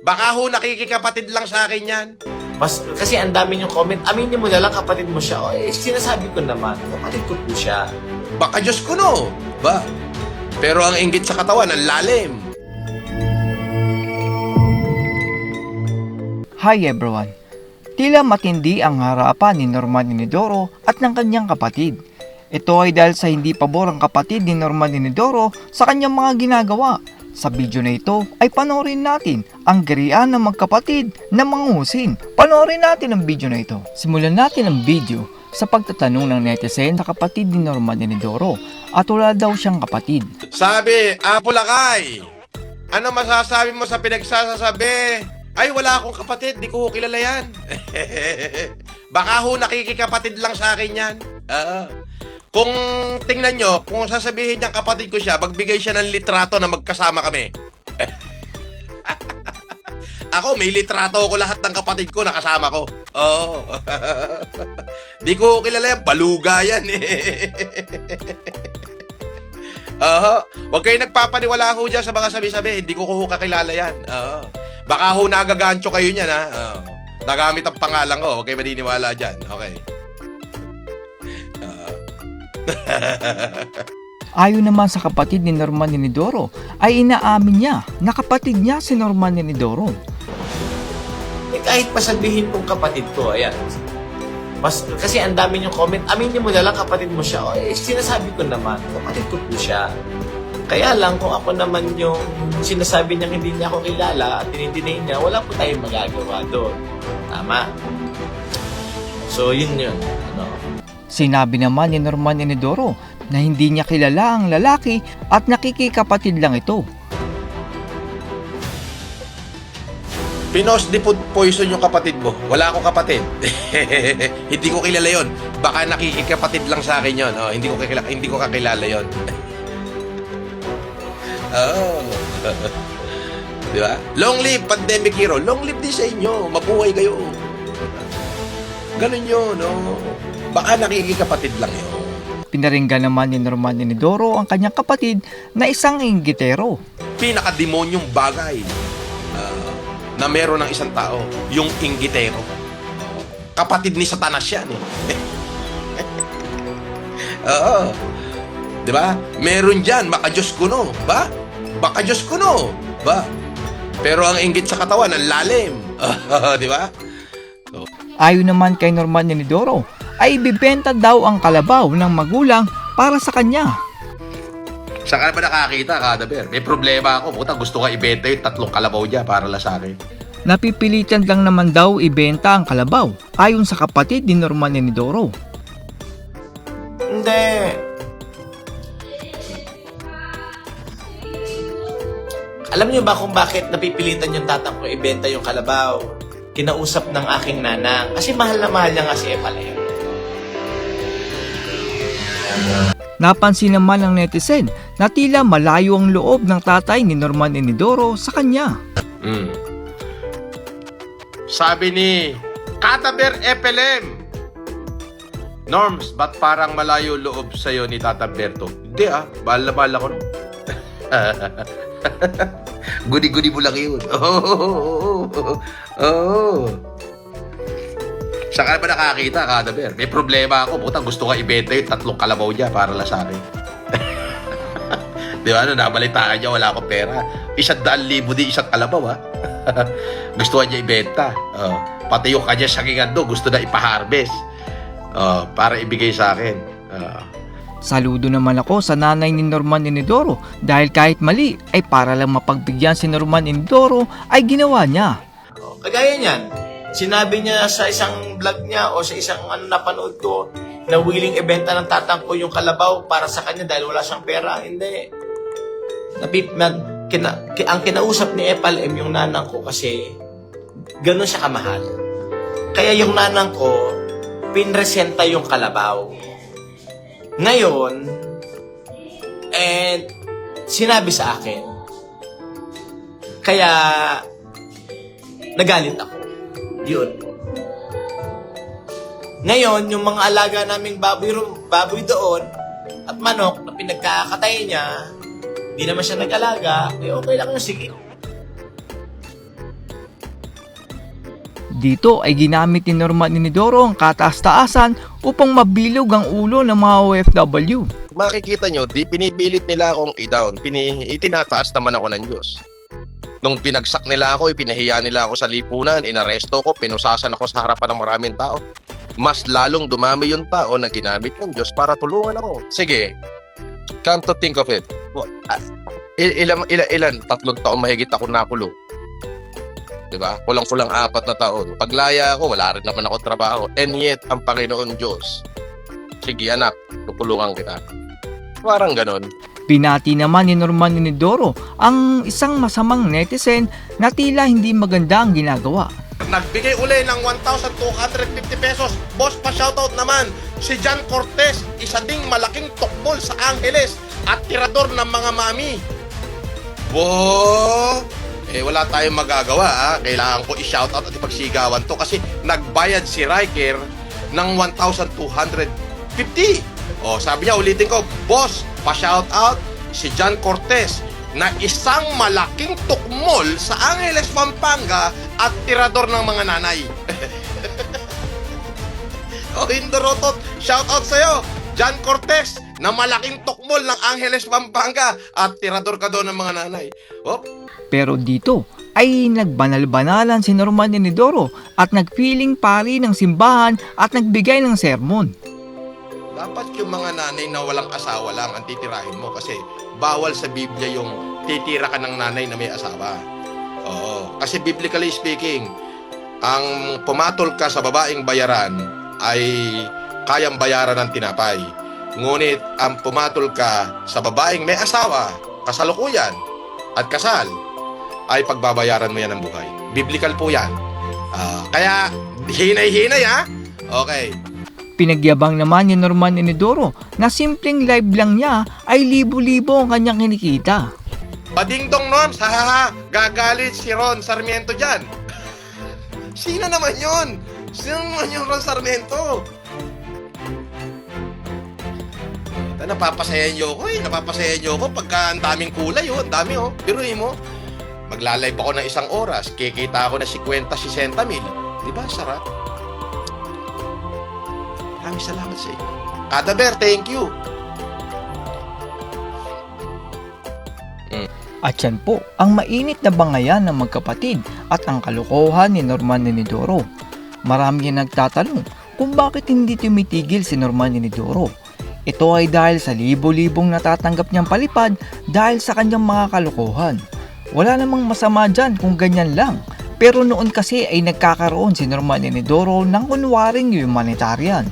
Baka ho nakikikapatid lang sa akin yan. Kasi ang dami niyong comment, aminin mo na lang kapatid mo siya. O, sinasabi ko naman, kapatid ko po siya. Baka Diyos ko no. Ba? Pero ang inggit sa katawan, ang lalim. Hi everyone! Tila matindi ang harapan ni Norman Inidoro at ng kanyang kapatid. Ito ay dahil sa hindi pabor ang kapatid ni Norman Inidoro sa kanyang mga ginagawa. Sa video na ito ay panoorin natin ang garian ng magkapatid na manguhusin. Panoorin natin ang video na ito. Simulan natin ang video sa pagtatanong ng netizen na kapatid ni Norman Inidoro at wala daw siyang kapatid. Sabi, Apulakay, ano masasabi mo sa pinagsasasabi? Ay, wala akong kapatid, di ko kilala yan. Baka ho nakikikapatid lang sa akin yan. Kung tingnan nyo, kung sasabihin niyang kapatid ko siya, magbigay siya ng litrato na magkasama kami. Ako, may litrato ko lahat ng kapatid ko nakasama ko. Oo. Di ko kilala yan, baluga yan eh. Huwag kayo nagpapaniwala ho dyan sa mga sabi-sabi, hindi ko kakilala yan. Baka ho nagagancho kayo niyan ha. Nagamit ang pangalan ko, huwag kayo maniniwala dyan. Okay. Ayon naman sa kapatid ni Norman Inidoro ay inaamin niya na kapatid niya si Norman Inidoro. Kahit pasabihin kong kapatid ko, ayan. Kasi ang dami niyong comment, aminin mo na lang kapatid mo siya. O, sinasabi ko naman, kapatid ko po siya. Kaya lang, kung ako naman yung sinasabi niyang hindi niya ako kilala at dinidinay niya, wala po tayong magagawa doon. Tama? So, yun. Sinabi naman ni Norman Inidoro na hindi niya kilala ang lalaki at nakikikapatid lang ito. Pinos di food poison yung kapatid mo. Wala akong kapatid. Hindi ko kilala yon. Baka nakikikapatid lang sa akin yon. Hindi ko kakilala yon. Di ba? Long live pandemic hero. Long live din sa inyo. Mabuhay kayo. Ganun yun. Baka nakikikapatid lang yun. Pinaringgan naman ni Norman Inidoro ang kanyang kapatid na isang inggitero. Pinakademonyong bagay na meron ng isang tao, yung inggitero. Kapatid ni Satanas yan eh. Oo. Di ba? Meron dyan, maka Diyos ko no. Ba? Baka Diyos ko no. Ba? Pero ang inggit sa katawan, ang lalim. Di ba? So, Ayon naman kay Norman Inidoro ay ibibenta daw ang kalabaw ng magulang para sa kanya. saan ka ba nakakita, Kadaber? May problema ako. Puta, gusto ka ibenta yung 3 kalabaw niya para lang sa akin. Napipilitan lang naman daw ibenta ang kalabaw ayon sa kapatid ni Norman Inidoro. Hindi. Alam niyo ba kung bakit napipilitan yung tatang ko ibenta yung kalabaw? Kinausap ng aking nanang. Kasi mahal na mahal niya nga si Epalem. Napansin naman ng netizen na tila malayo ang loob ng tatay ni Norman Inidoro sa kanya. Sabi ni Kadaber Epelem, Norms, ba't parang malayo loob sa'yo ni Tata Berto? Hindi bahal na bahal ako. Gudi-gudi mo lang yun. Saan ka ba nakakita, Kadaber? May problema ako. Puta, gusto ka ibenta yung 3 kalabaw niya para lang sa akin. Di ba? Nabalitaan niya, wala akong pera. 100,000 din, 1 kalabaw, ha? Gusto niya ibenta. Pati yung kanya sakingan do, gusto na ipaharvest. Para ibigay sa akin. Saludo naman ako sa nanay ni Norman Inidoro dahil kahit mali ay para lang mapagbigyan si Norman Inidoro ay ginawa niya. Kagaya niyan, sinabi niya sa isang vlog niya o sa isang napanood ko na willing ibenta ng tatang ko yung kalabaw para sa kanya dahil wala siyang pera. Hindi. Ang kinausap ni Epalem yung nanang ko kasi ganun siya kamahal. Kaya yung nanang ko, pinresenta yung kalabaw. Ngayon, sinabi sa akin. Kaya, nagalit ako. Yun. Ngayon, yung mga alaga naming baboy doon, at manok na pinagkakatay niya, hindi naman siya nag-alaga, okay lang yung sige. Dito ay ginamit ni Norman Inidoro ang kataas-taasan upang mabilog ang ulo ng mga OFW. Makikita nyo, di pinipilit nila akong i-down. Itinataas naman ako ng Diyos. Nung pinagsak nila ako, ipinahiya nila ako sa lipunan, inaresto ko, pinusasan ako sa harapan ng maraming tao. Mas lalong dumami yung tao na ginamit ng Diyos para tulungan ako. Sige, come to think of it. Ilan? 3 taon mahigit ako nakulong. Diba? Kulang-kulang 4 na taon. Paglaya ako, wala rin naman ako trabaho. And yet, ang Panginoon Diyos, sige anak, tutulungan kita. Parang ganon. Pinati naman ni Norman Inidoro ang isang masamang netizen na tila hindi maganda ang ginagawa. Nagbigay uli ng 1,250 pesos. Boss, pa-shoutout naman si John Cortez, isa ding malaking tukbol sa Angeles at tirador ng mga mami. Wow! Wala tayong magagawa, ha? Kailangan ko i-shoutout at ipagsigawan to kasi nagbayad si Riker ng 1,250. Sabi niya, ulitin ko, boss, pa-shoutout si John Cortez na isang malaking tukmol sa Angeles, Pampanga at tirador ng mga nanay. Hindorotot, shoutout sa'yo, John Cortez, na malaking tukmol ng Angeles, Pampanga at tirador ka doon ng mga nanay. Pero dito ay nagbanal-banalan si Norman Inidoro at nagpiling pari ng simbahan at nagbigay ng sermon. Dapat yung mga nanay na walang asawa lang ang titirahin mo kasi bawal sa Biblia yung titira ka ng nanay na may asawa. Kasi biblically speaking, ang pumatol ka sa babaeng bayaran ay kayang bayaran ng tinapay. Ngunit ang pumatol ka sa babaeng may asawa, kasalukuyan at kasal, ay pagbabayaran mo yan ng buhay. Biblical po yan. Kaya, hinay-hinay ha? Okay. Pinagyabang naman ni Norman Inidoro na simpleng live lang niya ay libo-libo ang kanyang kinikita. Padingdong Norms, hahaha, gagalit si Ron Sarmiento dyan. Sino naman yun? Sino naman yung Ron Sarmiento? Napapasayan nyo ko pagka ang daming kulay, ang dami biruin mo. Magla-live ako ng 1 oras, kikita ako na 50-60 mil. Diba, sarap? Maraming salamat sa inyo. Adaber, thank you. At yan po ang mainit na bangayan ng magkapatid at ang kalokohan ni Norman Inidoro. Marami ang nagtatanong kung bakit hindi tumitigil si Norman Inidoro. Ito ay dahil sa libo-libong natatanggap niyang palipad dahil sa kanyang mga kalokohan. Wala namang masama dyan kung ganyan lang. Pero noon kasi ay nagkakaroon si Norman Inidoro ng kunwaring humanitarian.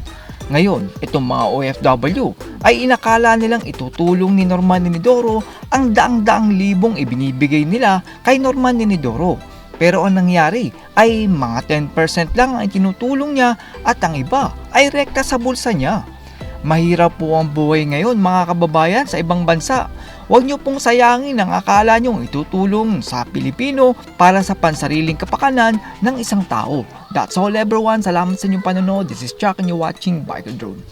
Ngayon, itong mga OFW ay inakala nilang itutulong ni Norman Inidoro ang daang-daang libong ibinibigay nila kay Norman Inidoro. Pero ang nangyari ay mga 10% lang ang tinutulong niya at ang iba ay rekta sa bulsa niya. Mahirap po ang buhay ngayon mga kababayan sa ibang bansa. Huwag niyo pong sayangin ang akala niyong itutulong sa Pilipino para sa pansariling kapakanan ng isang tao. That's all everyone. Salamat sa inyong panonood. This is Chuck and you're watching Biker Drone.